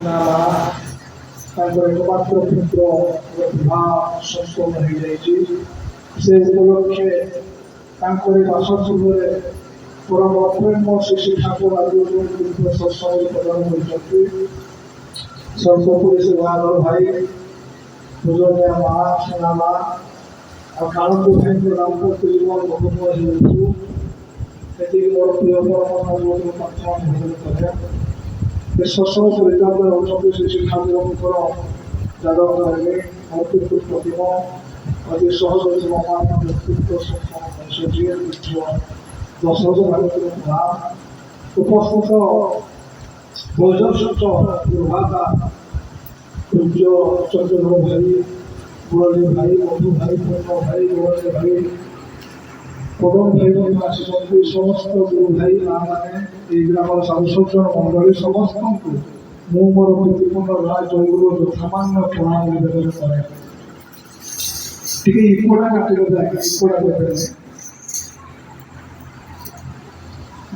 ତାଙ୍କର ଏକମାତ୍ର ପୁତ୍ର ବିବାହ ସମ୍ପନ୍ନ ହୋଇଯାଇଛି। ସେ ଉପଲକ୍ଷେ ତାଙ୍କରି ବାସଗୃହରେ ପରମ ପ୍ରେମ ଶ୍ରୀ ଠାକୁର ଆଦି ସତ୍ସଙ୍ଗ ପ୍ରଦାନ କରିଛନ୍ତି। ସର୍ବପୁରୀ ସେ ବାହାଘର ଭାଇ ପୂଜନୀୟ ମା ସେନା ମା ଆଉ କାଳକୁ ଭାଇଙ୍କ ନାମ ଜୀବନ ବହୁତ ହେଉଛୁ। ସେତିକି ମୋର ପ୍ରିୟ ପରମ ପ୍ରାର୍ଥନା ଭୋଜନ କରେ। ସତ୍ସଙ୍ଗ ପରିଚାଳନା ହେଉଛନ୍ତି ଶ୍ରୀ ଠାକୁରଙ୍କର ଯାଦବ କହିଲେ ମୂର୍ତ୍ତି ପ୍ରତିମ ଅତି ସହଜ ବ୍ୟକ୍ତିତ୍ୱ ଦଶରଥ ଭାରତର ମା ଉପସ୍ଥିତ ବୈଜନ୍ତ ଦୁର୍ଭାଗା ସୂର୍ଯ୍ୟ ଚନ୍ଦ୍ର ଭାଇ ଗୁରଳି ଭାଇ ମଧୁ ଭାଇ ପୂର୍ଣ୍ଣ ଭାଇ ଗୁରଳି ଭାଇ ପଦମ ଭାଇ ମଧ୍ୟ ଆସିଛନ୍ତି। ସମସ୍ତ ଗୁରୁ ଭାଇ ମା ମାନେ এই গ্রামের সাংসজন মন্ডলী ସମସ୍ତଙ୍କୁ ମୁଁ ମୋର ପ୍ରୀତିପୂର୍ଣ୍ଣ ରାଜଗୁରୁ ଯଥାମାନ୍ୟ ପ୍ରଣାମ ନିବେଦନ କରେ। ଟିକେ ଇପୋଟା କାଟିଦେବେ ଆଜ୍ଞା, ଇପୋଟା ଦେବେ।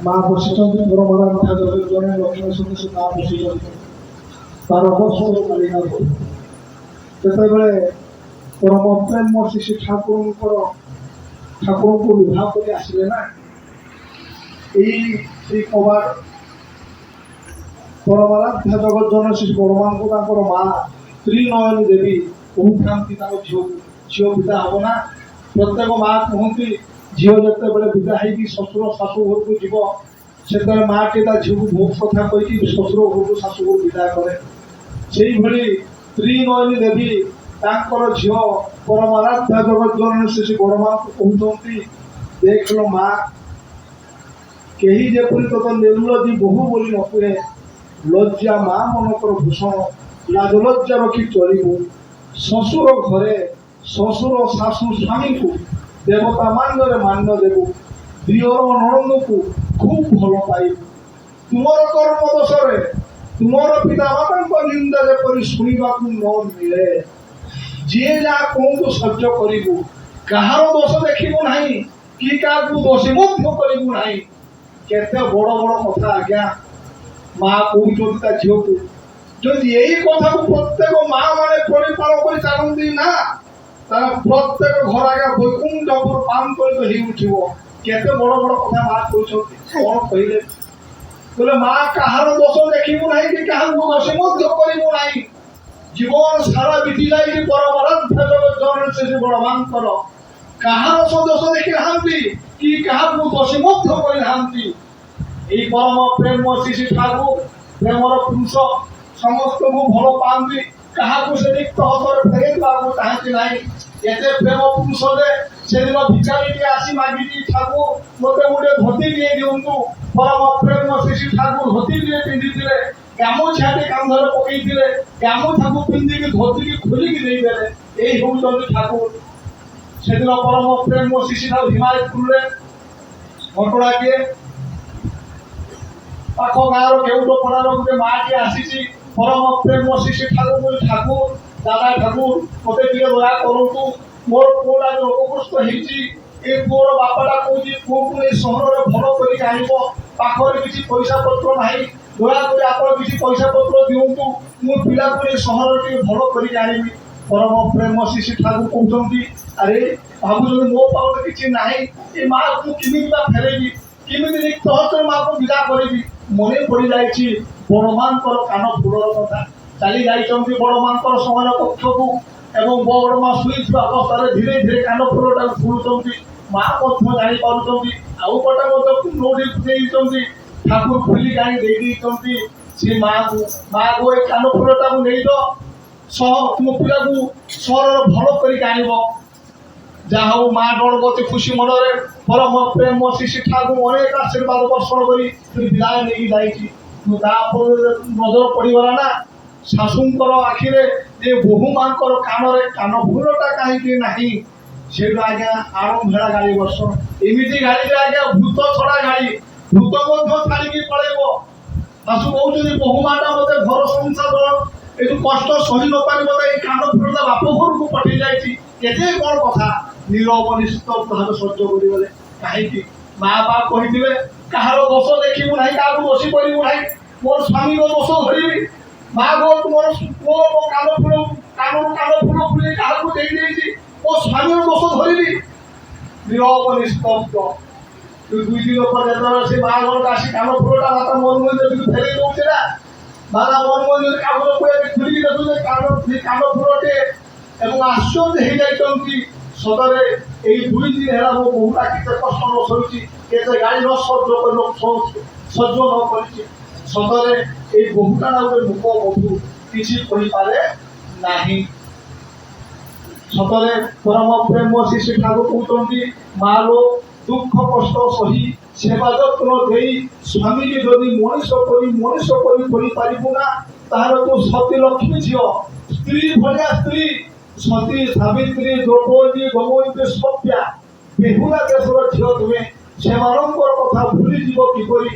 ମା ବସିଛନ୍ତି ପରମରା ଜଣେ ଲକ୍ଷ୍ମୀ ସଦସ୍ୟ ମା ବସିଛନ୍ତି ତାର ଅବସର କାଳିକା ଯେତେବେଳେ ପରମ ପ୍ରେମ ଶ୍ରୀ ଠାକୁରଙ୍କୁ ବିବାହ କରି ଆସିଲେ ନା এই শ্ରୀ କବାଟ ପରମାରାଧ୍ୟ ଜଗଜ୍ଜନ ଶ୍ରୀ ବଡ଼ମାଙ୍କୁ ତାଙ୍କର ମା ତ୍ରିନୟନୀ ଦେବୀ କହୁଥାନ୍ତି ତାଙ୍କ ଝିଅ ବିଦା ହବ ନା। ପ୍ରତ୍ୟେକ ମା କୁହନ୍ତି ଝିଅ ଯେତେବେଳେ ବିଦା ହେଇକି ଶ୍ୱଶୁର ଶାଶୁ ଘରକୁ ଯିବ ସେତେବେଳେ ମାଟି ତା ଝିଅକୁ ବହୁତ କଥା କହିକି ଶ୍ୱଶୁର ଘରକୁ ଶାଶୁ ଘରକୁ ବିଦା କରେ। ସେଇଭଳି ତ୍ରିନୟନୀ ଦେବୀ ତାଙ୍କର ଝିଅ ପରମାରାଧ୍ୟ ଜଗଜ୍ଜନ ଶ୍ରୀ ବଡ଼ମାଙ୍କୁ କହୁଛନ୍ତି ଦେଖିଲ ମା କେହି ଯେପରି ତୋତେ ନିର୍ଲଜ୍ଜୀ ବୋହୁ ବୋଲି ନ କୁହେ। ଲଜ୍ଜା ମା ମନକର ଭୂଷଣ ଲାଜ ଲଜ୍ଜା ରଖି ଚଳିବୁ। ଶ୍ୱଶୁର ଘରେ ଶ୍ୱଶୁର ଶାଶୁ ସ୍ୱାମୀଙ୍କୁ ଦେବତା ମାନ୍ୟରେ ମାନ୍ୟ ଦେବୁ। ଦିଅର ନଣନ୍ଦକୁ ଖୁବ୍ ଭଲ ପାଇବୁ। ତୁମର କର୍ମ ଦୋଷରେ ତୁମର ପିତାମାତାଙ୍କ ନିନ୍ଦା ଯେପରି ଶୁଣିବାକୁ ନ ମିଳେ। ଯିଏ ଯାହା କୁହନ୍ତୁ ସହ୍ୟ କରିବୁ। କାହାର ଦୋଷ ଦେଖିବୁ ନାହିଁ କି କାହାକୁ ଦୋଷୀ ମଧ୍ୟ କରିବୁ ନାହିଁ। କେତେ ବଡ଼ ବଡ଼ କଥା ଆଜ୍ଞା ମା କହୁଛନ୍ତି ତା ଝିଅକୁ। ଯଦି ଏଇ କଥାକୁ ପ୍ରତ୍ୟେକ ମା ମାନେ ପରିପାଳନ କରି ଚାଲନ୍ତି ନା ତାର ପ୍ରତ୍ୟେକ ଘର ଆଜ୍ଞା ବୈକୁଣ୍ଠପୁର ପାନ୍ତଳିତ ହେଇଉଠିବ। କେତେ ବଡ଼ ବଡ଼ କଥା ମା କହୁଛନ୍ତି। କଣ କହିଲେ କହିଲେ ମା କାହାର ଦୋଷ ଦେଖିବୁ ନାହିଁ କି କାହାକୁ ଦୋଷୀ ମଧ୍ୟ କରିବୁ ନାହିଁ। ଜୀବନ ସାରା ବିତି ଯାଇଛି ପରମାରାଧ୍ୟ ଜଗଜ୍ଜନ ଶ୍ରୀ ବଡ଼ମାଙ୍କର କାହାର ଦୋଷ ଦେଖି ନାହାନ୍ତି କି କାହାକୁ ଦୋଷୀ ମଧ୍ୟ କରିନାହାନ୍ତି। এই ପରମ ପ୍ରେମ ଶ୍ରୀ ଠାକୁର ପ୍ରେମର ପୁରୁଷ ସମସ୍ତଙ୍କୁ ଭଲ ପାଆନ୍ତି। କାହାକୁ ସେ ରିକ୍ତ ହସ୍ତରେ ଫେରେଇବାକୁ ଚାହାନ୍ତି ନାହିଁ। ଏତେ ପ୍ରେମ ପୁରୁଷ ଯେ ସେଦିନ ଭିକାରୀଟିଏ ଆସି ମାଗିଛି ଠାକୁର ମୋତେ ଗୋଟେ ଧୋତି ଟିଏ ଦିଅନ୍ତୁ। ପରମ ପ୍ରେମ ଶ୍ରୀ ଠାକୁର ଧୋତିଟିଏ ପିନ୍ଧିଥିଲେ ଗାମୁଛାଟି କାନ୍ଧରେ ପକେଇଥିଲେ ଗାମୁଛାକୁ ପିନ୍ଧିକି ଧୋତିକି ଖୋଲିକି ଦେଇଦେଲେ। ଏଇ ହେଉଛନ୍ତି ଠାକୁର। ସେଦିନ ପରମ ପ୍ରେମ ଶ୍ରୀ ଠାକୁର ହିମାଳୟପୁରରେ ଘଟଣାଟିଏ ପାଖ ଗାଁର କେଉଟପଡ଼ାର ଗୋଟେ ମାଆଟିଏ ଆସିଛି ପରମ ପ୍ରେମ ଶ୍ରୀ ଠାକୁର ବୋଲି ଠାକୁର ଦାଦା ଠାକୁର ମୋତେ ଟିକେ ଦୟା କରନ୍ତୁ। ମୋର ପୁଅଟା ରୋଗଗ୍ରସ୍ତ ହେଇଛି। ଏ ପୁଅର ବାପାଟା କହୁଛି ପୁଅକୁ ଏଇ ସହରରେ ଭଲ କରିକି ଆଣିବ। ପାଖରେ କିଛି ପଇସା ପତ୍ର ନାହିଁ। ଦୟାକରି ଆପଣ କିଛି ପଇସା ପତ୍ର ଦିଅନ୍ତୁ। ମୁଁ ପିଲାକୁ ଏଇ ସହରରେ ଟିକେ ଭଲ କରିକି ଆଣିବି। ପରମ ପ୍ରେମ ଶ୍ରୀ ଠାକୁର କହୁଛନ୍ତି ଆରେ ଭାବୁଛନ୍ତି ମୋ ପାଖରେ କିଛି ନାହିଁ ଏ ମାଆକୁ ମୁଁ କେମିତି ବା ଫେରେଇବି କେମିତି ରିକ୍ତ ହସ୍ତରେ ମାଆକୁ ବିଦା କରିବି। ମନେ ପଡ଼ିଯାଇଛି ବଡ଼ମାଙ୍କର କାନ ଫୁଲର କଥା। ଚାଲି ଯାଇଛନ୍ତି ବଡ଼ମାଙ୍କର ସମାନ କକ୍ଷକୁ ଏବଂ ବଡ଼ମା ଶୋଇଥିବା ଅବସ୍ଥାରେ ଧୀରେ ଧୀରେ କାନ ଫୁଲଟାକୁ ଫୁଲୁଛନ୍ତି। ମା ମଧ୍ୟ ଜାଣିପାରୁଛନ୍ତି। ଆଉ ଗୋଟେ ମଧ୍ୟ ନୋଟି ଦେଇଛନ୍ତି ଠାକୁର ଖୋଲିକି ଆଣି ଦେଇଦେଇଛନ୍ତି ସେ ମାଆକୁ। ମାଆକୁ ଏ କାନ ଫୁଲଟାକୁ ନେଇତ ତୁମ ପିଲାକୁ ସହରରେ ଭଲ କରିକି ଆଣିବ। ଯାହା ହଉ ମା ଗଣପତି ଖୁସି ମନରେ ପରମ ପ୍ରେମ ଶ୍ରୀ ଠାକୁର ଅନେକ ଆଶୀର୍ବାଦ ବର୍ଷଣ କରି ବିଦାୟ ନେଇକି ଯାଇଛି। ତାପରେ ନଜର ପଡ଼ିଗଲା ନା ଶାଶୁଙ୍କର ଆଖିରେ ଯେ ବୋହୂ ମାଙ୍କର କାନରେ କାନ ଫୁଲଟା କାହିଁକି ନାହିଁ। ସେଇଠୁ ଆଜ୍ଞା ଆରମ୍ଭ ହେଲା ଗାଳି ବର୍ଷଣ। ଏମିତି ଗାଳିରେ ଆଜ୍ଞା ଭୂତ ଛଡ଼ା ଗାଳି ଭୂତ ମଧ୍ୟ ଛାଡ଼ିକି ପଳେଇବ। ଶାଶୁ କହୁଛନ୍ତି ବୋହୂ ମାଟା ମୋତେ ଘର ସଂସାର ଏଠୁ କଷ୍ଟ ସହି ନ ପାରି ମୋତେ ଏଇ କାନ ଫୁଲଟା ବାପ ଘରକୁ ପଠେଇ ଯାଇଛି। କେତେ କ'ଣ କଥା ନୀରବ ନିସ୍ତବ୍ଧ ଭାବେ ସହ୍ୟ କରିଗଲେ। କାହିଁକି ମା ବାପା କହିଥିବେ କାହାର ଦୋଷ ଦେଖିବୁ ନାହିଁ କାହାକୁ ଦୋଷୀ କରିବୁ ନାହିଁ। ମୋର ସ୍ୱାମୀର ଦୋଷ ଧରିବି ମା ଗୋ ତୁମର ପୁଅ ମୋ କାନ ଫୁଲ ଫୁଲି କାହାକୁ ଦେଇଛି ମୋ ସ୍ୱାମୀର ଦୋଷ ଧରିବି। ନିରବ ନିସ୍ତବ୍ଧ। ଦୁଇ ଦିନ ପରେ ଯେତେବେଳେ ସେ ମା ଘରକୁ ଆସି କାନ ଫୁଲଟା ମାତା ମନମୋହନ ଦେବୀକୁ ଫେରେଇ ଦଉଛି ନା, ମାତା ମନମୋହନ ଦେବୀ କାଗଜ ଖୋଲିକି ଦେଖୁଛେ କାନ ଫୁଲଟେ ଏବଂ ଆଶ୍ଚର୍ଯ୍ୟ ହେଇଯାଇଛନ୍ତି। ସତରେ ଏଇ 2 ଦିନ ହେଲା ମୋ ବୋହୁଟା କେତେ କଷ୍ଟ ନ ସହିଛି, କେତେ ଗାଳି ନ ସହ୍ୟ ନ କରିଛି। ସତରେ ଏଇ ବୋହୁଟା ଗୋଟେ ମୁକ ବଧୁ କିଛି କହିପାରେ ନାହିଁ। ସତରେ ପରମ ପ୍ରେମ ଶିଶୁ ଠାକୁର କହୁଛନ୍ତି, ମା ଲୋ ଦୁଃଖ କଷ୍ଟ ସହି ସେବା ଯତ୍ନ ଦେଇ ସ୍ୱାମୀକି ଯଦି ମଣିଷ କରି କରିପାରିବୁ ନା, ତାହେଲେ ତୁ ସତୀ ଲକ୍ଷ୍ମୀ ଝିଅ, ସ୍ତ୍ରୀ ଭଳିଆ ସ୍ତ୍ରୀ, ସତୀ ସାବିତ୍ରୀ ଦ୍ରୌପଦୀ ଦମୟନ୍ତୀ ସତ୍ୟା ବେହୁଲା ଦେଶର ଝିଅ ତୁମେ ସେମାନଙ୍କର କଥା ଭୁଲିଯିବ କିପରି?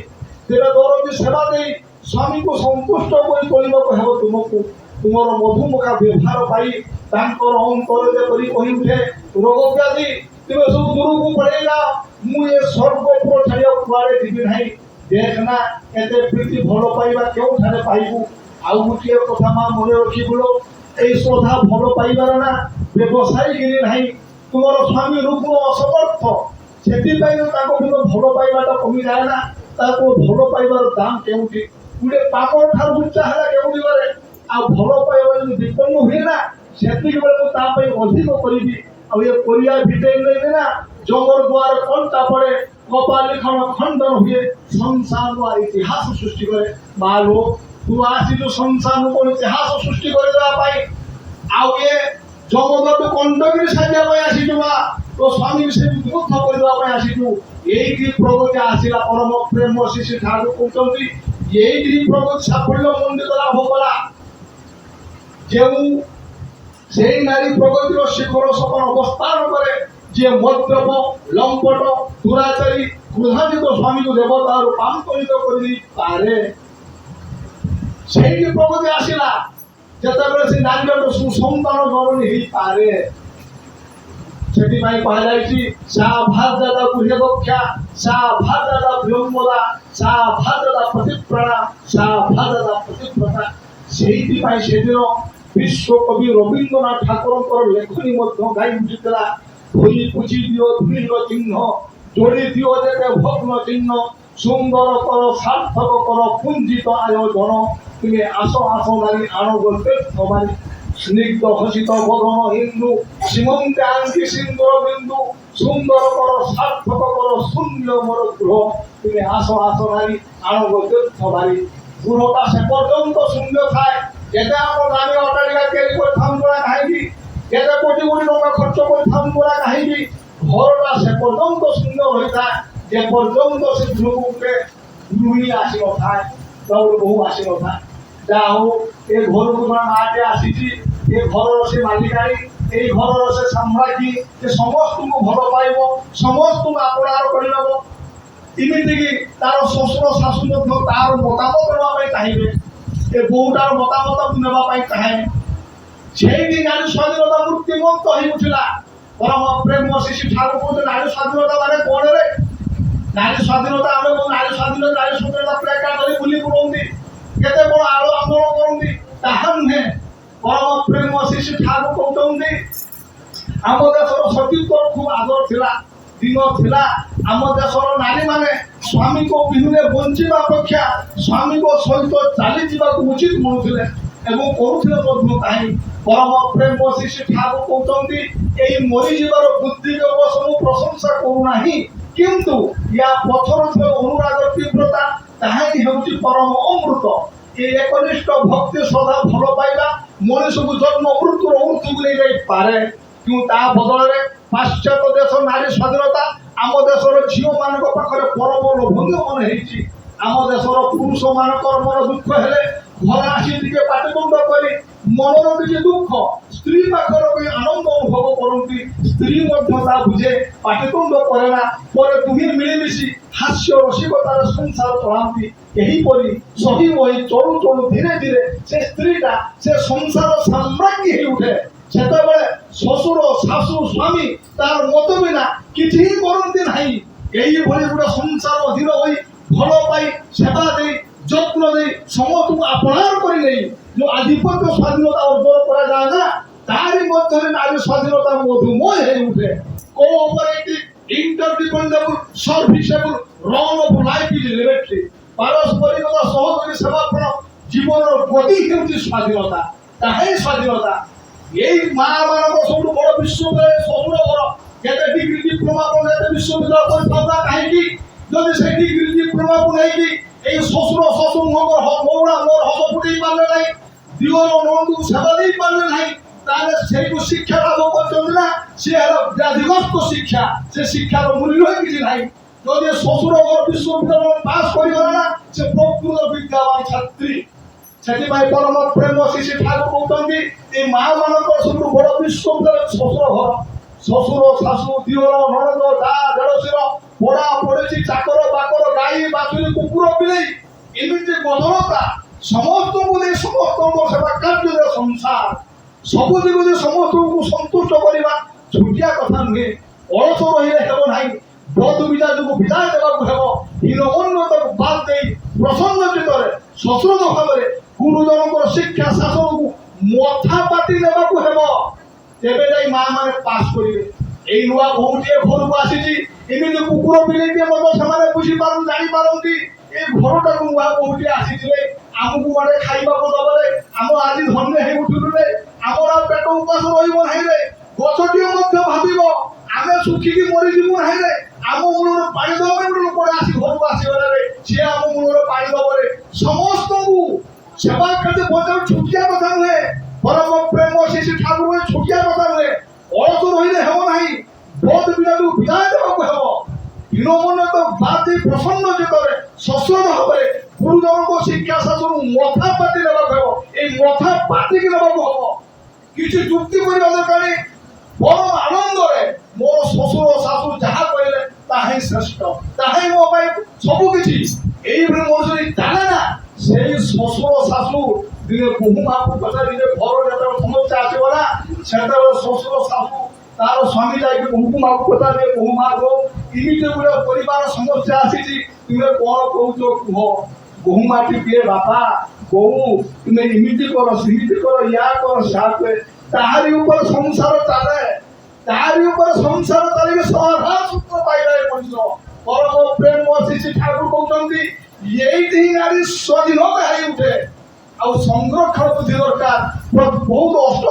ତେବେ ଦରଦୀ ସେବା ଦେଇ ସ୍ୱାମୀକୁ ସନ୍ତୁଷ୍ଟ କରି ତୋଳିବାକୁ ହେବ ତୁମକୁ। ତୁମର ମଧୁମୁଖା ବ୍ୟବହାର ପାଇ ତାଙ୍କର ଅନ୍ତର ଯେପରି କହି ଉଠେ, ରୋଗ ବ୍ୟାଧି ତୁମେ ସବୁ ଦୂରକୁ ପଳେଇ ଯାଅ, ମୁଁ ଏ ସ୍ୱର୍ଗପୁର ଛାଡ଼ିବାକୁ କୁଆଡ଼େ ଯିବି ନାହିଁ। ଦେଖ ନା ଏତେ ପ୍ରୀତି ଭଲ ପାଇବା କେଉଁଠାରେ ପାଇବୁ? ଆଉ ଗୋଟିଏ କଥା ମା ମନେ ରଖିବୁଲ, এই শ্রদ্ধা ভাল পাইবার না ব্যবসায়িক ନାହିଁ। ତୁମର ସ୍ୱାମୀ ରୁଗ୍ଣ ଅସମର୍ଥ, ସେଥିପାଇଁ ତାଙ୍କ ଭିତରେ ଭଲ ପାଇବାଟା କମିଯାଏ ନା। ତାକୁ ଭଲ ପାଇବାର ଦାମ କେଉଁଠି? ଗୋଟେ ପାପର ଠାରୁ ଉଚ୍ଚା ହେଲା କେଉଁଠି ଗଲେ? ଆଉ ଭଲ ପାଇବା ଯଦି ବିପନ୍ନ ହୁଏ ନା, ସେତିକି ବେଳେ ମୁଁ ତା ପାଇଁ ଅଧିକ କରିବି। ଆଉ ଏ ପରିବା ଭିତରେ ନେଇକି ନା ଜଙ୍ଗଲ ଦ୍ୱାର କଣ୍ଟା ପଡେ, କପାଲି ଖଣ୍ଡନ ହୁଏ, ସଂସାର ଇତିହାସ ସୃଷ୍ଟି କରେ। ମା ଲୋ ତୁ ଆସିଛୁ ସଂସାରକୁ ଇତିହାସ ସୃଷ୍ଟି କରିଦେବା ପାଇଁ, ଆଉ ଏ ଜଗତକୁ କଣ୍ଟକିରି ସାଜିବା ପାଇଁ ଆସିଛୁ ମା, ତୋ ସ୍ୱାମୀକୁ ସେ ବିମୁଗ୍ଧ କରିବା ପାଇଁ ଆସିଛୁ। ଏଇଠି ପ୍ରଗତି ଆସିଲା। ପରମ ପ୍ରେମ ଶିଶୁ ଠାକୁର କହୁଛନ୍ତି, ଏଇଠି ପ୍ରଗତି ସାଫଲ୍ୟ ମଣ୍ଡିତ ଲାଭ କଲା। ଯେଉଁ ସେଇ ନାରୀ ପ୍ରଗତିର ଶିଖର ସଫଳ ଅବସ୍ଥାନ କରେ, ଯିଏ ମଦ୍ୟପ ଲମ୍ପଟ ଦୁରାଚାରୀ କ୍ରୋଧାନ୍ୱିତ ସ୍ୱାମୀକୁ ଦେବତା ରୂପାନ୍ତରିତ କରିପାରେ। ସେଇଠି ପ୍ରଗତି ଆସିଲା ଯେତେବେଳେ ସେ ନାରୀର ସୁସନ୍ତାନ ଜନନୀ ହେଇପାରେ। ସେଥିପାଇଁ କୁହାଯାଇଛି, ସା ଭାଦାଦା ଗୃହବକ୍ଷା, ସା ଭାଦାଦା ବିଳମ୍ବଦା, ସା ଭାଦାଦା ପ୍ରତିପ୍ରାଣା, ସା ଭାଦାଦା ପ୍ରତିବ୍ରତା। ସେଇଥିପାଇଁ ସେଦିନ ବିଶ୍ୱକବି ରବୀନ୍ଦ୍ରନାଥ ଠାକୁରଙ୍କର ଲେଖନୀ ମଧ୍ୟ ଗାଇ ଉଠିଥିଲା, ଧୋଇ ପୁଛି ଦିଅ ଧୂଳିର ଚିହ୍ନ, ଯୋଡ଼ି ଦିଅ ଯେତେ ଭଗ୍ନ ଚିହ୍ନ, ସୁନ୍ଦର କର ସାର୍ଥକ କର ପୁଞ୍ଜିତ ଆୟୋଜନ, তুমি আসো আসো নারী আনো বলতে তোমারি স্নিগ্ধ হসিত বদন হিন্দু সীমন্তে আংটি সিন্দুর বিন্দু, সুন্দর কর সার্থক কর শূন্য মর গৃহ, তুমি আসো আসো নারী আনো বলতে তোমারি। গৃহটা সে পর্যন্ত শূন্য থাকে যেতে আমরা দামি অট্টালিকা তৈরি করে থাম করা কাহিনী, যেতে কোটি কোটি টাকা খরচ করে থাম করা কাহিনী, ঘরটা সে পর্যন্ত শূন্য হয়ে থাকে যে পর্যন্ত সে গৃহকে গৃহিণী আসি নথায়, বহু আসি নথায়। যা হোক এ ঘরକୁ তোমার মাকে আসিছি, এ ঘরর সে মালিকারী, এই ঘরর সে সম্রাজ্ঞী, যে ସମସ୍ତଙ୍କୁ ଭଲ ପାଇବ, ସମସ୍ତଙ୍କୁ ଆପଣାର କରିନେବ। ଏମିତିକି ତାର ଶ୍ୱଶୁର ଶାଶୁ ମଧ୍ୟ ତାର ମତାମତ ନେବା ପାଇଁ ଚାହିଁବେ, ଏ ବୋହୂଟାର ମତାମତ ନେବା ପାଇଁ ଚାହେଁ। ସେଇଠି ନାରୀ ସ୍ୱାଧୀନତା ମୂର୍ତ୍ତିମନ୍ତ ହେଇ ଉଠିଲା। ପରମ ପ୍ରେମ ଶିଶୁ ଠାକୁର କହୁଛନ୍ତି, ନାରୀ ସ୍ୱାଧୀନତା ମାନେ କଣ ରେ? ନାରୀ ସ୍ୱାଧୀନତା ଆମେ ନାରୀ ସ୍ୱାଧୀନତା ପ୍ଲେକାର୍ଡ ଧରି ବୁଲି ବୁଲନ୍ତି, କେତେ ବଡ଼ ଆଳ ଆନ୍ଦୋଳନ କରନ୍ତି, ତାହା ନୁହେଁ। ପରମ ପ୍ରେମ ଶିଶୁ ଠାକୁର କହୁଛନ୍ତି, ଆମ ଦେଶର ସତୀତ୍ୱ ଖୁବ ଆଦର ଥିଲା, ଦିନ ଥିଲା। ଆମ ଦେଶର ନାରୀମାନେ ସ୍ୱାମୀଙ୍କ ବିହୁନେ ବଞ୍ଚିବା ଅପେକ୍ଷା ସ୍ୱାମୀଙ୍କ ସହିତ ଚାଲିଯିବାକୁ ଉଚିତ ମଣୁଥିଲେ ଏବଂ କରୁଥିଲେ ମଧ୍ୟ କାହିଁ। ପରମ ପ୍ରେମ ଶିଶୁ ଠାକୁର କହୁଛନ୍ତି, ଏହି ମରିଯିବାର ବୁଦ୍ଧିର ମୁଁ ପ୍ରଶଂସା କରୁନାହିଁ, କିନ୍ତୁ ୟା ପଛରେ ଥିବା ଅନୁରାଗ ତୀବ୍ରତା, ତାହା ହିଁ ହେଉଛି ପରମ ଅମୃତ। ଏ ଏକନିଷ୍ଠ ଭକ୍ତି ଶ୍ରଦ୍ଧା ଭଲ ପାଇବା ମଣିଷକୁ ଜନ୍ମ ମୃତ୍ୟୁର ଉର୍ଦ୍ଧ୍ୱକୁ ନେଇଯାଇପାରେ। କିନ୍ତୁ ତା ବଦଳରେ ପାଶ୍ଚାତ୍ୟ ଦେଶ ନାରୀ ସ୍ୱାଧୀନତା ଆମ ଦେଶର ଝିଅମାନଙ୍କ ପାଖରେ ପରମ ଲୋଭନୀୟ ମନେ ହେଇଛି। ଆମ ଦେଶର ପୁରୁଷମାନଙ୍କର ମନ ଦୁଃଖ ହେଲେ ଘରେ ଆସି ଟିକେ ପାଟିତୁଣ୍ଡ କରି ମନର କିଛି ଦୁଃଖ ସ୍ତ୍ରୀ ପାଖରେ ବି ଆନନ୍ଦ ଅନୁଭବ କରନ୍ତି। ସ୍ତ୍ରୀ ମଧ୍ୟ ତା ବୁଝେ, ପାଟିତୁଣ୍ଡ କରେ ନା, ପରେ ଦୁହେଁ ମିଳିମିଶି ହାସ୍ୟ ରସିକତାର ସଂସାର ଚଳାନ୍ତି। ଏହିପରି ସହି ବହି ଚଳୁ ଚଳୁ ଧୀରେ ଧୀରେ ସେ ସ୍ତ୍ରୀଟା ସେ ସଂସାର ସାମ୍ରାଜ୍ଞୀ ହେଇ ଉଠେ। ସେତେବେଳେ ଶ୍ୱଶୁର ଶାଶୁ ସ୍ୱାମୀ ତାର ମତ ବିନା କିଛି ହିଁ କରନ୍ତି ନାହିଁ। ଏଇଭଳି ଗୋଟେ ସଂସାର ଅଧୀନ ହୋଇ ଭଲ ପାଇ ସେବା ଦେଇ যত্ন দেই সমস্তকে আপনার করে নেই যে আধিপত্য স্বাধীনতা অর্জন করা যায় না তারই মধ্যে নারী স্বাধীনতা মধুময় হয়ে উঠে cooperative interdependable serviceable run of life is liberty পারস্পরিকতা সহযোগী সেবাপূর্ণ জীবনের গতি ହେଉଛି ସ୍ୱାଧୀନତା ତାହା ହିଁ ସ୍ୱାଧୀନତା ଏଇ ମା ମାନଙ୍କ ସବୁଠୁ ବଡ଼ ବିଶ୍ୱବିଦ୍ୟାଳୟ ଶ୍ୱଶୁର ଘର କେତେ ଡିଗ୍ରୀ ଡିପ୍ଲୋମା ପରେ ଏତେ ବିଶ୍ୱବିଦ୍ୟାଳୟ କରିଥାନ୍ତା କାହିଁକି ଯଦି ସେ ଡିଗ୍ରୀ ଡିପ୍ଲୋମାକୁ ନେଇକି ଏଇ ଶ୍ୱଶୁର ଶ୍ୱଶୁରଙ୍କର ମଉଳା ମୋର ହସ ଫୁଟେଇ ପାରିଲେ ନାହିଁ ଦିଅର ନଣନ୍ଦକୁ ସେବା ଦେଇ ପାରିଲେ ନାହିଁ ତାହେଲେ ସେଇଠୁ ଶିକ୍ଷା ଲାଭ କରିଛନ୍ତି ନା ସେ ହେଲା ବ୍ୟାଧିଗ୍ରସ୍ତ ଶିକ୍ଷା ସେ ଶିକ୍ଷାର ମୂଲ୍ୟ ହିଁ କିଛି ନାହିଁ ଯଦି ଶ୍ୱଶୁର ଘର ବିଶ୍ୱବିଦ୍ୟାଳୟ ପାସ୍ କରିଗଲା ନା ସେ ପ୍ରକୃତ ବିଦ୍ୟାବାନ ଛାତ୍ରୀ ସେଥିପାଇଁ ପରମ ପ୍ରେମ ଶିଶି ଠାକୁର କହୁଛନ୍ତି ଏ ମା ମାନଙ୍କର ସବୁଠୁ ବଡ଼ ବିଶ୍ୱବିଦ୍ୟାଳୟ ଶ୍ୱଶୁର ଘର ଶ୍ୱଶୁର ଶାଶୁ ଦିଅର ନଣନ୍ଦ ଦା ଦେଢ଼ଶିର ପଡ଼ା ପଡ଼ୋଶୀ ଚାକର ବାକର ଗାଈ ବାଛୁରୀ କୁକୁର ବିଲେଇ ଏମିତି ଗହଣତା ସମସ୍ତଙ୍କୁ ଦେଇ ସମସ୍ତଙ୍କ ସେବା କାର୍ଯ୍ୟରେ ସଂସାର ସବୁ ଦିଗରେ ସମସ୍ତଙ୍କୁ ସନ୍ତୁଷ୍ଟ କରିବା ଛୋଟିଆ କଥା ନୁହେଁ ଅଳସ ରହିଲେ ହେବ ନାହିଁ ବଦ ବିଦାୟକୁ ବିଦାୟ ଦେବାକୁ ହେବ ହୀନମନ୍ୟତାକୁ ବାଦ ଦେଇ ପ୍ରସନ୍ନ ଚିତ୍ତରେ ସଶ୍ରଦ୍ଧ ଭାବରେ ଗୁରୁଜନଙ୍କର ଶିକ୍ଷା ଶାସନକୁ ମଥା ପାତି ଦେବାକୁ ହେବ ତେବେ ଯାଇ ମା ମାନେ ପାସ୍ କରିବେ ଏଇ ନୂଆ ବୋହୂଟିଏ ଘରକୁ ଆସିଛି ଏମିତି କୁକୁର ବିଲେଇଟିଏ ମଧ୍ୟ ସେମାନେ ବୁଝିପାରନ୍ତି ଜାଣିପାରନ୍ତି ଏ ଘରଟାକୁ ନୂଆ ବୋହୂଟିଏ ଆସିଥିଲେ ଆମକୁ ମାନେ ଖାଇବାକୁ ଦବରେ ଆମ ଆଜି ଧନ୍ୟ ହେଇ ଉଠିଲେ ଆମର ପେଟ ଉପାସ ରହିବ ନାହିଁ ରେ ଗଛଟିଏ ମଧ୍ୟ ଭାବିବ ଆମେ ଶୁଖିକି ମରିଯିବୁ ନାହିଁ ରେ ଆମ ମୂଳରେ ପାଣି ଦେବା ପାଇଁ ଗୋଟେ ଲୋକଟେ ଆସି ଘରକୁ ଆସିଗଲାରେ ସିଏ ଆମ ମୂଳରେ ପାଣି ଦବରେ ସମସ୍ତଙ୍କୁ ସେବା କାର୍ଯ୍ୟ ବଜାଉ ଛୋଟିଆ କଥା ନୁହେଁ ପରମ ପ୍ରେମ ଶିଶି ଠାକୁର ଛୋଟିଆ କଥା ନୁହେଁ ଅଳସ ରହିଲେ ହେବ ନାହିଁ ବୋଧ ବିନାକୁ ବିଦାୟ ଦେବାକୁ ହେବ ହୀନମନ୍ୟତ ବାଦ ଦେଇ ପ୍ରସନ୍ନ ଚିତ୍ତରେ ସଶ୍ରଦ୍ଧ ଭାବରେ ଗୁରୁଜନଙ୍କ ଶିକ୍ଷା ଶାସନକୁ ମଥା ପାତି ଦେବାକୁ ହେବ ଏଇ ମଥା ପାତିକି ଦେବାକୁ ହେବ କିଛି ଯୁକ୍ତି କରିବା ଦରକାର ପରମ ଆନନ୍ଦରେ ମୋର ଶ୍ୱଶୁର ଶାଶୁ ଯାହା କହିଲେ ତାହା ହିଁ ଶ୍ରେଷ୍ଠ ତାହା ହିଁ ମୋ ପାଇଁ ସବୁ କିଛି ଏଇଭଳି ମଣିଷ ଚାଲେ ନା ସେଇ ଶ୍ୱଶୁର ଶାଶୁ ଦିନେ ବୋହୂ ମାକୁ ପଚାରିଲେ ଘର ଯେତେବେଳେ ସମସ୍ୟା ଆସିବ ନା ସେତେବେଳେ ଶ୍ୱଶୁର ଶାଶୁ ତାର ସ୍ୱାମୀ ଯାଇକି ବୋହୂକୁ ମାକୁ ପଚାରିଲେ ବୋହୂ ମା ଗୋ ଏମିତି ଗୋଟେ ପରିବାର ସମସ୍ୟା ଆସିଛି ତୁମେ କଣ କହୁଛ କୁହ ବୋହୂ ମା ଟିକିଏ ବାପା ବୋହୂ ତୁମେ ଏମିତି କର ସେମିତି କର ୟା କର ସା କରେ ତାହାରି ଉପରେ ସଂସାର ଚାଲେ ତାହାରି ଉପରେ ସଂସାର ଚାଲିକି ସମାଧାନ ସୂତ୍ର ପାଇଲେ ମଣିଷ ପରମ ପ୍ରେମ ଶିଶି ଠାକୁର କହୁଛନ୍ତି ଏଇଠି ହିଁ ନାରୀ ସ୍ୱାଧୀନତା ହେଇ ଉଠେ ଆଉ ସଂରକ୍ଷଣ ବୁଦ୍ଧି ଦରକାର ବହୁତ ଅଷ୍ଟ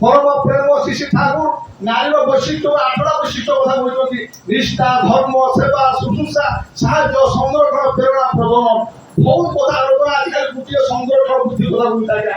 ପରମ ପ୍ରେମ ଶିଶି ଠାକୁର ନାରୀର ବୈଶିଷ୍ଟ୍ୟ 8ଟା ବୈଶିଷ୍ଟ୍ୟ କଥା କହୁଛନ୍ତି ନିଷ୍ଠା ଧର୍ମ ସେବା ଶୁଶ୍ରୂଷା ସାହାଯ୍ୟ ସଂରକ୍ଷଣ ପ୍ରେରଣା ପ୍ରଦାନ ବହୁତ କଥା ଆଲୋଚନା ଆଜିକାଲି ଗୋଟିଏ ସଂରକ୍ଷଣ ବୁଦ୍ଧି କଥା କହୁଛି ଆଜ୍ଞା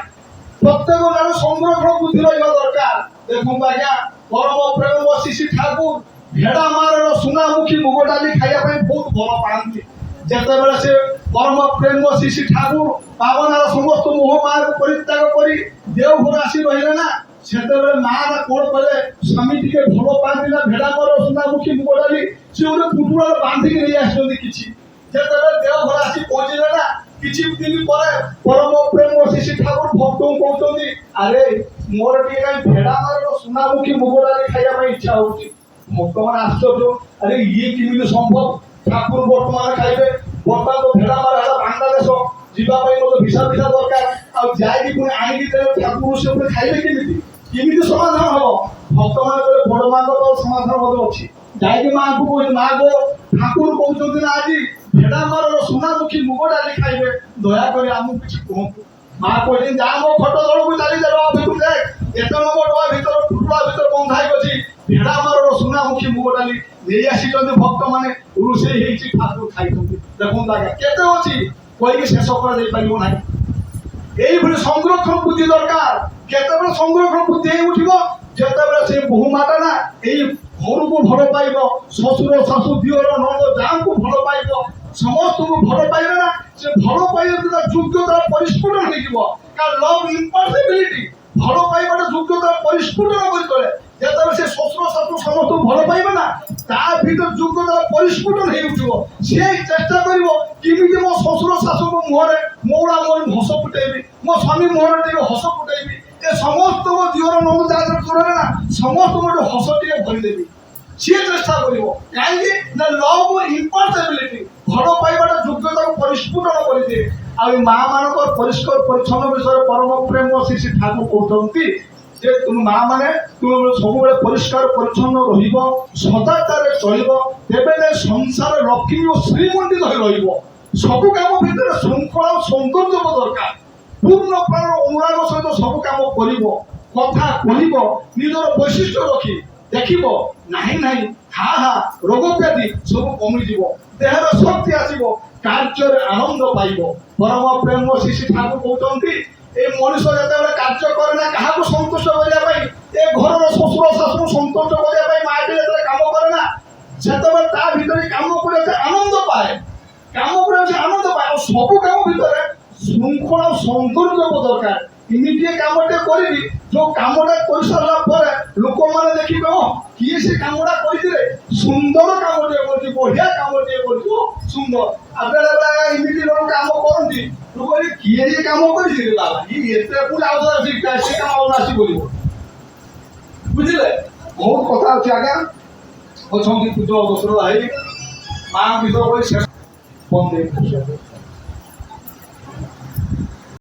ପ୍ରତ୍ୟେକ ନାରୀ ସଂରକ୍ଷଣ ବୁଦ୍ଧି ରହିବା ଦରକାର ଦେଖନ୍ତୁ ଆଜ୍ଞା ପରମ ପ୍ରେମ ଶିଶି ଠାକୁର ଭେଡ଼ା ମାରର ସୁନାମୁଖୀ ମୁଗ ଡାଲି ଖାଇବା ପାଇଁ ବହୁତ ଭଲ ପାଆନ୍ତି ଯେତେବେଳେ ସେ ପରମ ପ୍ରେମ ଶିଶି ଠାକୁର ପାବନାର ସମସ୍ତ ମୋହ ମାୟାକୁ ପରିତ୍ୟାଗ କରି ଦେଓଘର ଆସି ରହିଲେ ନା ସେତେବେଳେ ମା ନା କଣ କଲେ ସ୍ୱାମୀ ଟିକେ ଭଲ ପାଆନ୍ତି ନା ଭେଡ଼ା ମାରର ସୁନାମୁଖୀ ମୁଗ ଡାଲି ସେ ଗୋଟେ ପୁଟୁଳାରେ ବାନ୍ଧିକି ନେଇ ଆସିଛନ୍ତି କିଛି ଯେତେବେଳେ ଦେଓଘର ଆସି ପହଞ୍ଚିଲେ ନା କିଛି ଦିନ ପରେ ପରମ ପ୍ରେମ ଶିଶି ଠାକୁର ଭକ୍ତଙ୍କୁ କହୁଛନ୍ତି ଆରେ ମୋର ଟିକେ କାହିଁ ଭେଡ଼ା ମାରର ସୁନାମୁଖୀ ମୁଗ ଡାଲି ଖାଇବା ପାଇଁ ଇଚ୍ଛା ହଉଛି ଭକ୍ତମାନେ ଆଶ୍ଚର୍ଯ୍ୟ ଆରେ ଇଏ କେମିତି ସମ୍ଭବ ଠାକୁର ବର୍ତ୍ତମାନ ଖାଇବେ ବର୍ତ୍ତମାନ ତ ଭେଡ଼ା ମାର ହେଲା ବାଂଲାଦେଶ ଯିବା ପାଇଁ ମୋତେ ଭିସା ଦରକାର ଆଉ ଯାଇକି ପୁଣି ଆଣିକି ଦେଲେ ଠାକୁର ସେ ପୁଣି ଖାଇବେ କେମିତି ସମାଧାନ ହବ ଭକ୍ତମାନେ କହିଲେ ବଡ଼ ମାଙ୍କ ତ ସମାଧାନ ମଧ୍ୟ ଅଛି ଯାଇକି ମାଙ୍କୁ କହୁଛି ମା ଗୋ ଠାକୁର କହୁଛନ୍ତି ନା ଆଜି ଭେଡ଼ା ମାରର ସୁନାମୁଖୀ ମୁଗ ଡାଲି ଖାଇବେ ଦୟାକରି ଆମକୁ କିଛି କୁହନ୍ତୁ ମା କହିଛନ୍ତି ଯାହା ମୋ ଖଟ ତଳକୁ ଚାଲି ଯାଅ ଭିତରୁ ଯାଏ ଏତେ ନମ୍ବର ଟଙ୍କା ଭିତରେ ଫୁଟୁଳା ଭିତରେ ବନ୍ଧା ହେଇକି ଅଛି ଭେଡ଼ା ମାରର ସୁନାମୁଖୀ ମୁଗ ଡାଲି ନେଇ ଆସିଛନ୍ତି ଭକ୍ତମାନେ ରୋଷେଇ ହେଇଛି ଠାକୁର ଖାଇଛନ୍ତି ଦେଖନ୍ତୁ ଆଜ୍ଞା କେତେ ଅଛି କହିକି ଶେଷ କରାଯାଇପାରିବ ନାହିଁ এইভাবে সংরক্ষণ বুদ্ধি দরকার কেতবে সংরক্ষণ বুদ্ধি হয়ে উঠিব যেতবে সে বহুমাটা না এই ঘরকু ভাল পাইব শ্বশুর শাশু দিওর ননদ যাহাকে ভাল পাইব সমস্তকে ভাল পাইবে না সে ভাল পাইলে তার যোগ্যতার পরিস্ফুটন হয়ে যাব কারণ লভ ইম্পসিবিলিটি ভাল পাইবাটা যোগ্যতার পরিস্ফুটন করে তোলে যেতবে সে শ্বশুর শাশু সমস্ত ভাল পাইবে না তার ভিতর যোগ্যতার পরিস্ফুটন হয়ে উঠিব সে চেষ্টা করিব কেমিতি মো শ্বশুর শাশুর মুহরে মৌড়া মোর হস ফুটাইবি মো স্বামী মুহরে টিকে হস ফুটাইবি এ সমস্ত দিওর ননদ যাদের করে না সমস্ত গোটে হস টিকে ভরিদেবি ସିଏ ଚେଷ୍ଟା କରିବ କାହିଁକି ନା ଲଭ୍ ଇମ୍ପର୍ସିବିଲିଟି ଭଲ ପାଇବାଟା ଯୋଗ୍ୟତାକୁ ପରିସ୍ଫୁଟନ କରିଦିଏ। ଆଉ ଏ ମା ମାନଙ୍କର ପରିଷ୍କାର ପରିଚ୍ଛନ୍ନ ବିଷୟରେ ପରମ ପ୍ରେମ ଶ୍ରୀ ଠାକୁର କହୁଛନ୍ତି ଯେ ତୁମ ମା ମାନେ ତୁମେ ସବୁବେଳେ ପରିଷ୍କାର ପରିଚ୍ଛନ୍ନ ରହିବ, ସଦାଚାରରେ ଚଳିବ, ତେବେ ଯାଇ ସଂସାର ଲକ୍ଷ୍ମୀ ଓ ଶ୍ରୀମଣ୍ଡିତ ହୋଇ ରହିବ। ସବୁ କାମ ଭିତରେ ଶୃଙ୍ଖଳା ଓ ସୌନ୍ଦର୍ଯ୍ୟ ଦରକାର। ପୂର୍ଣ୍ଣ ପ୍ରାଣ ଅନୁରାଗ ସହିତ ସବୁ କାମ କରିବ, କଥା କହିବ, ନିଜର ବୈଶିଷ୍ଟ୍ୟ ରଖି ଦେଖିବ ନାହିଁ ନାହିଁ ହା ହା ରୋଗ ବ୍ୟାଧି ସବୁ କମିଯିବ, ଦେହର ଶକ୍ତି ଆସିବ, କାର୍ଯ୍ୟରେ ଆନନ୍ଦ ପାଇବ। ପରମ ପ୍ରେମ ଶିଶି ଠାକୁର କହୁଛନ୍ତି ଏ ମଣିଷ ଯେତେବେଳେ କାର୍ଯ୍ୟ କରେ ନା କାହାକୁ ସନ୍ତୁଷ୍ଟ କରିବା ପାଇଁ, ଏ ଘରର ଶ୍ୱଶୁର ଶାଶୁକୁ ସନ୍ତୁଷ୍ଟ କରିବା ପାଇଁ ମାଟି ଯେତେବେଳେ କାମ କରେ ନା ସେତେବେଳେ ତା ଭିତରେ କାମ করে ସେ ଆନନ୍ଦ ପାଏ, କାମ করে ସେ ଆନନ୍ଦ ପାଏ। ଆଉ ସବୁ କାମ ଭିତରେ ଶୃଙ୍ଖଳା ସୌନ୍ଦର୍ଯ୍ୟ ଦରକାର। ଏମିତିଆ କାମଟେ କରିବି ଯୋଉ କାମଟା କରିସାରିଲା ପରେ ଲୋକମାନେ ଦେଖିବେ କିଏ ସେ କାମଟା କରିଥିଲେ, ସୁନ୍ଦର କାମଟିଏ କରିଛି, ବଢିଆ କାମଟିଏ କରିଛି, ସୁନ୍ଦର। ଆଉ ବେଳେ ବେଳେ ଏମିତି ଲୋକ କାମ କରନ୍ତି, ଲୋକ କିଏ ଏ କାମ କରିଛି ବାବା ଏତେ ପୁଣି ଆଉ ସେ କାମ ଆସି କରିବ, ବୁଝିଲେ। ବହୁତ କଥା ଅଛି ଆଜ୍ଞା, ଅଛନ୍ତି ପୂଜ ଅବସର ଭାଇ ମା ବିଷୟ କରି ବନ୍ଦ